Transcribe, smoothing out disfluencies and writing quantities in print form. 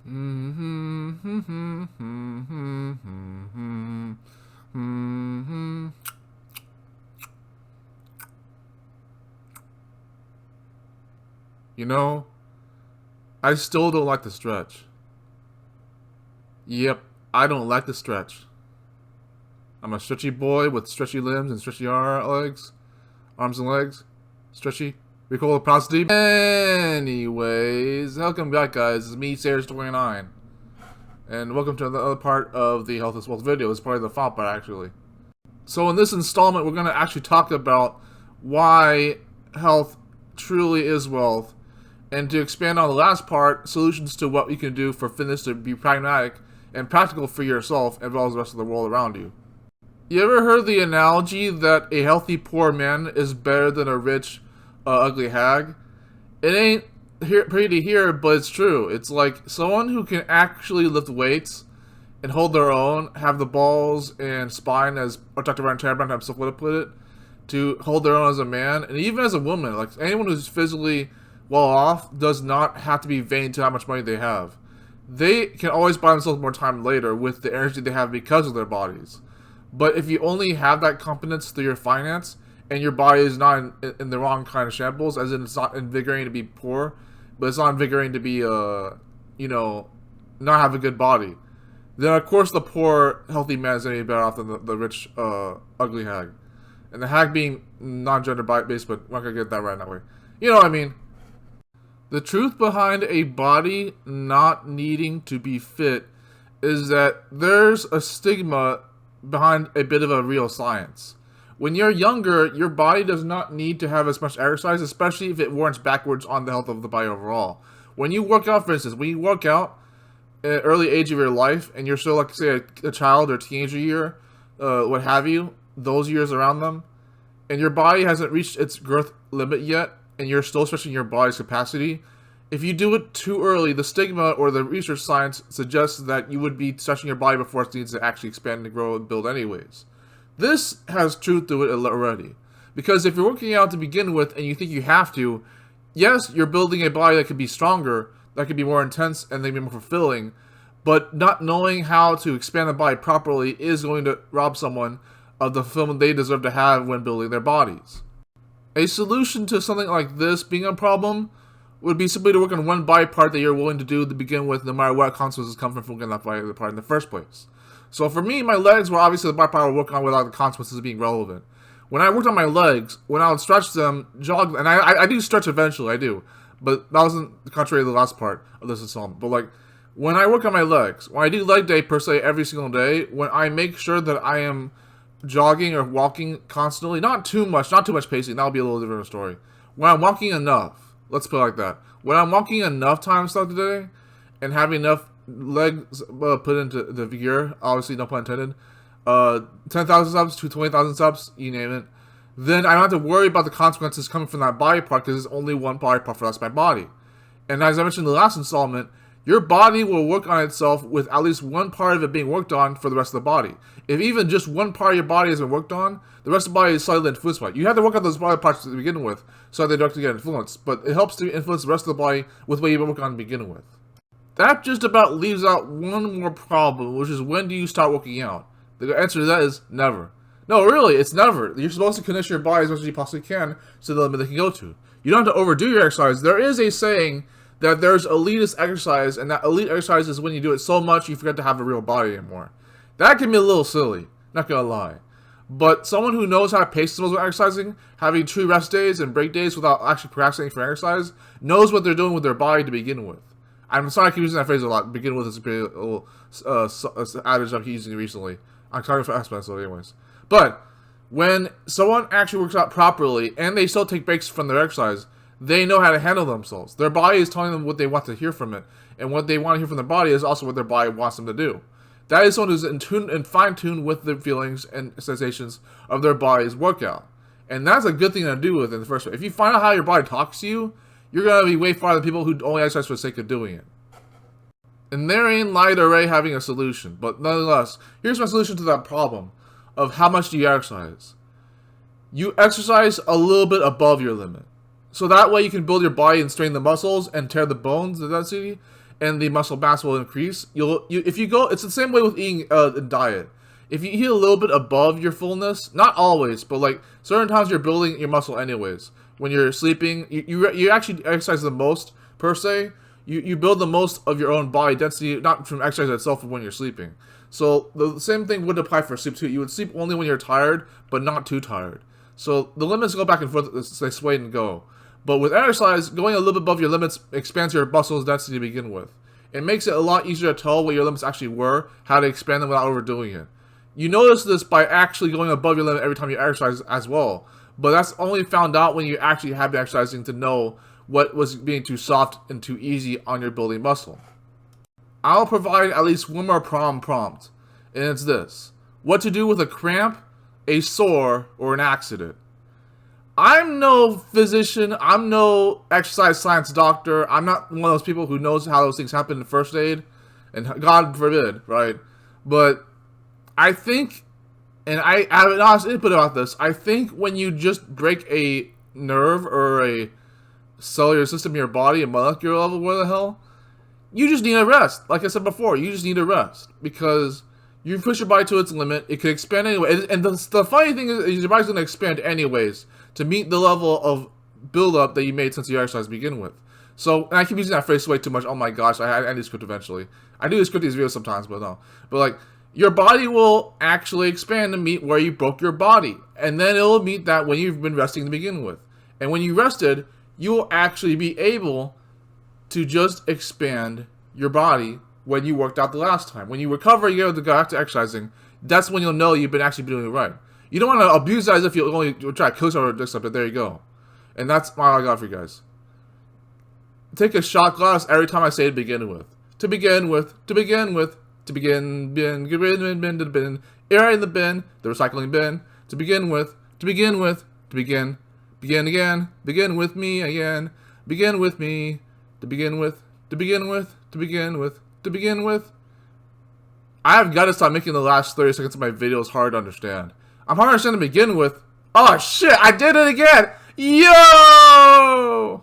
You know, I still don't like the stretch. Yep, I don't like the stretch. I'm a stretchy boy with stretchy limbs and stretchy arms and legs. Stretchy. Recall the prosody. Anyways, welcome back, guys. It's me, Sarah's29. And welcome to the other part of the Health is Wealth video. It's probably the final part, actually. So in this installment, we're going to actually talk about why health truly is wealth. And to expand on the last part, solutions to what you can do for fitness to be pragmatic and practical for yourself as well as the rest of the world around you. You ever heard the analogy that a healthy poor man is better than a rich, ugly hag? It ain't pretty to hear, but it's true. It's like someone who can actually lift weights and hold their own, have the balls and spine, as Dr. Ryan Tarbrand himself would have put it, to hold their own as a man, and even as a woman. Like anyone who's physically well off does not have to be vain to how much money they have. They can always buy themselves more time later with the energy they have because of their bodies. But if you only have that competence through your finance, and your body is not in the wrong kind of shambles, as in it's not invigorating to be poor, but it's not invigorating to be, not have a good body, then of course the poor, healthy man is going to be better off than the rich, ugly hag. And the hag being non-gender based, but we're not going to get that right that way. You know what I mean? The truth behind a body not needing to be fit is that there's a stigma behind a bit of a real science. When you're younger, your body does not need to have as much exercise, especially if it warrants backwards on the health of the body overall. When you work out, for instance, when you work out at an early age of your life, and you're still, like, say, a child or teenager year, what have you, those years around them, and your body hasn't reached its growth limit yet, and you're still stretching your body's capacity, if you do it too early, the stigma or the research science suggests that you would be stretching your body before it needs to actually expand and grow and build anyways. This has truth to it already. Because if you're working out to begin with and you think you have to, yes, you're building a body that could be stronger, that could be more intense, and that can be more fulfilling, but not knowing how to expand the body properly is going to rob someone of the fulfillment they deserve to have when building their bodies. A solution to something like this being a problem would be simply to work on one body part that you're willing to do to begin with, no matter what consequences come from working on that body part in the first place. So for me, my legs were obviously the body part I would work on without the consequences being relevant. When I worked on my legs, when I would stretch them, jog, and I do stretch eventually, I do, but that wasn't contrary to the last part of this installment. But like, when I work on my legs, when I do leg day per se every single day, when I make sure that I am jogging or walking constantly, not too much pacing, that'll be a little different story. When I'm walking enough, let's put it like that. When I'm walking enough times throughout the day and having enough legs put into the gear, obviously no pun intended, 10,000 steps to 20,000 steps, you name it, then I don't have to worry about the consequences coming from that body part because there's only one body part for that's my body. And as I mentioned in the last installment, your body will work on itself with at least one part of it being worked on for the rest of the body. If even just one part of your body has been worked on, the rest of the body is slightly influenced by it. You have to work on those body parts to begin with so they directly get influenced, but it helps to influence the rest of the body with what you've been working on to begin with. That just about leaves out one more problem, which is when do you start working out? The answer to that is never. No, really, it's never. You're supposed to condition your body as much as you possibly can to the limit they can go to. You don't have to overdo your exercise. There is a saying that there's elitist exercise, and that elite exercise is when you do it so much you forget to have a real body anymore. That can be a little silly, not gonna lie. But someone who knows how to pace themselves with exercising, having true rest days and break days without actually procrastinating for exercise, knows what they're doing with their body to begin with. I'm sorry I keep using that phrase a lot. Begin with is a little adage I'm using recently. I'm talking for aspects, so anyways. But when someone actually works out properly and they still take breaks from their exercise, they know how to handle themselves. Their body is telling them what they want to hear from it, and what they want to hear from their body is also what their body wants them to do. That is someone who's in tune and fine-tuned with the feelings and sensations of their body's workout. And that's a good thing to do with in the first place. If you find out how your body talks to you, you're going to be way farther than people who only exercise for the sake of doing it. And there ain't light array having a solution, but nonetheless, here's my solution to that problem of how much do you exercise. You exercise a little bit above your limit. So that way you can build your body and strain the muscles and tear the bones, the density, and the muscle mass will increase. If you go, it's the same way with eating diet. If you eat a little bit above your fullness, not always, but like certain times you're building your muscle anyways. When you're sleeping, you actually exercise the most per se. You build the most of your own body density, not from exercise itself, but when you're sleeping. So the same thing would apply for sleep too. You would sleep only when you're tired, but not too tired. So the limits go back and forth, they sway and go. But with exercise, going a little bit above your limits expands your muscles density to begin with. It makes it a lot easier to tell what your limits actually were, how to expand them without overdoing it. You notice this by actually going above your limit every time you exercise as well. But that's only found out when you actually have been exercising to know what was being too soft and too easy on your building muscle. I'll provide at least one more prompt, and it's this. What to do with a cramp, a sore, or an accident. I'm no physician, I'm no exercise science doctor, I'm not one of those people who knows how those things happen in first aid, and God forbid, right? But I think, and I have an honest input about this, I think when you just break a nerve or a cellular system in your body, a molecular level, where the hell, you just need a rest. Like I said before, you just need a rest. Because you push your body to its limit, it can expand anyway. And the funny thing is your body's going to expand anyways to meet the level of buildup that you made since you exercised to begin with. So, and I keep using that phrase way too much. Oh my gosh, I need to script eventually. I do script these videos sometimes, but no. But like, your body will actually expand to meet where you broke your body. And then it'll meet that when you've been resting to begin with. And when you rested, you will actually be able to just expand your body when you worked out the last time. When you recover, you go back to exercising. That's when you'll know you've been actually doing it right. You don't want to abuse that as if you only try to kill someone or do something, but there you go. And that's all I got for you guys. Take a shot glass every time I say to begin with. To begin with, to begin with, to begin, bin, get rid of the bin, to the bin, air in the bin, the recycling bin, to begin with, to begin with, to begin, begin again, begin with me again, begin with me, to begin with, to begin with, to begin with, to begin with. I have got to stop making the last 30 seconds of my videos hard to understand. I'm hard to understand to begin with. Oh shit, I did it again! Yo!